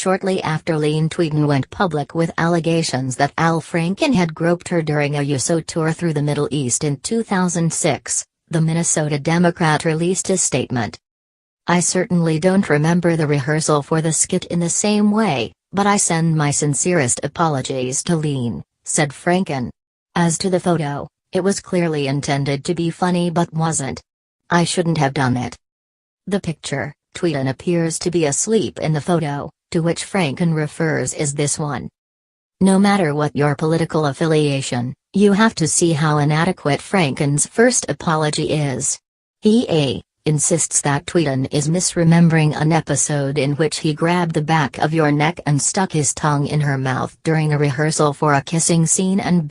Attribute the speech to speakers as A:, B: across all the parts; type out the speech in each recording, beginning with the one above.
A: shortly after Leeann Tweeden went public with allegations that Franken had groped her during a USO tour through the Middle East in 2006, the Minnesota Democrat released a statement. "I certainly don't remember the rehearsal for the skit in the same way, but I send my sincerest apologies to Leeann," said Franken. "As to the photo, it was clearly intended to be funny but wasn't. I shouldn't have done it." The picture, Tweeden appears to be asleep in the photo, to which Franken refers as this one. No matter what your political affiliation, you have to see how inadequate Franken's first apology is. He insists that Tweeden is misremembering an episode in which he grabbed the back of your neck and stuck his tongue in her mouth during a rehearsal for a kissing scene, and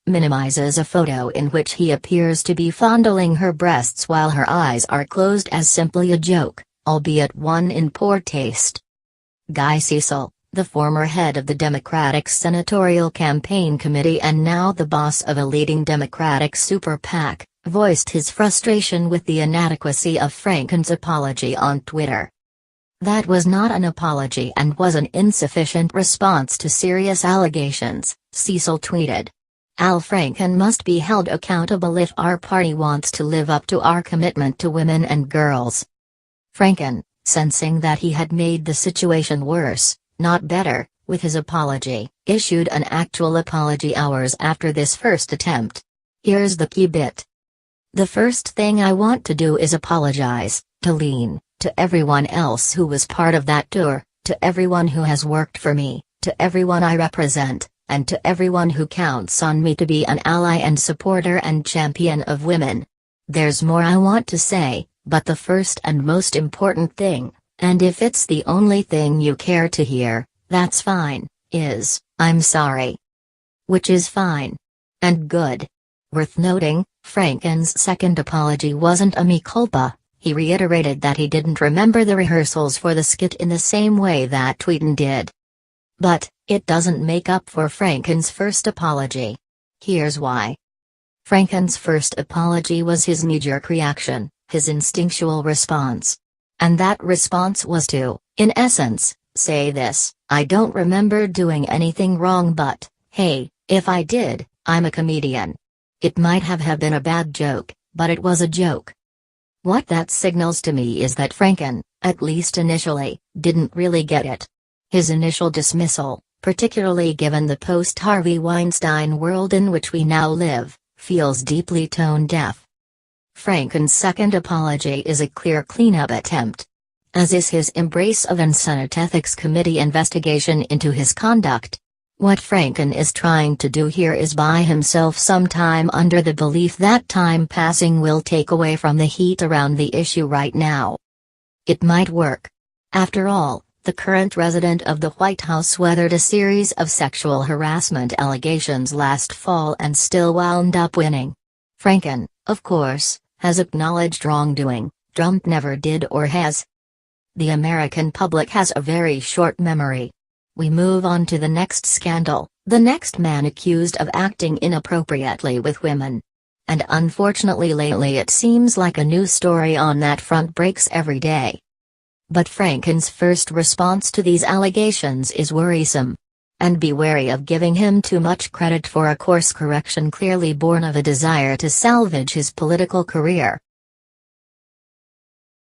A: minimizes a photo in which he appears to be fondling her breasts while her eyes are closed as simply a joke, albeit one in poor taste. Guy Cecil, the former head of the Democratic Senatorial Campaign Committee and now the boss of a leading Democratic super PAC, voiced his frustration with the inadequacy of Franken's apology on Twitter. "That was not an apology and was an insufficient response to serious allegations," Cecil tweeted. "Franken must be held accountable if our party wants to live up to our commitment to women and girls." Franken, sensing that he had made the situation worse, not better, with his apology, issued an actual apology hours after this first attempt. Here's the key bit. "The first thing I want to do is apologize, to Leeann, to everyone else who was part of that tour, to everyone who has worked for me, to everyone I represent, and to everyone who counts on me to be an ally and supporter and champion of women. There's more I want to say, but the first and most important thing, and if it's the only thing you care to hear, that's fine, is, I'm sorry." Which is fine. And good. Worth noting, Franken's second apology wasn't a mea culpa. He reiterated that he didn't remember the rehearsals for the skit in the same way that Tweeden did. But, it doesn't make up for Franken's first apology. Here's why. Franken's first apology was his knee-jerk reaction, his instinctual response. And that response was to, in essence, say this: "I don't remember doing anything wrong, but, hey, if I did, I'm a comedian. It might have been a bad joke, but it was a joke." What that signals to me is that Franken, at least initially, didn't really get it. His initial dismissal, particularly given the post-Harvey Weinstein world in which we now live, feels deeply tone-deaf. Franken's second apology is a clear cleanup attempt. As is his embrace of an Senate Ethics Committee investigation into his conduct. What Franken is trying to do here is buy himself some time under the belief that time passing will take away from the heat around the issue right now. It might work. After all, the current resident of the White House weathered a series of sexual harassment allegations last fall and still wound up winning. Franken, of course, has acknowledged wrongdoing. Trump never did or has. The American public has a very short memory. We move on to the next scandal, the next man accused of acting inappropriately with women. And unfortunately lately it seems like a new story on that front breaks every day. But Franken's first response to these allegations is worrisome. And be wary of giving him too much credit for a course correction clearly born of a desire to salvage his political career.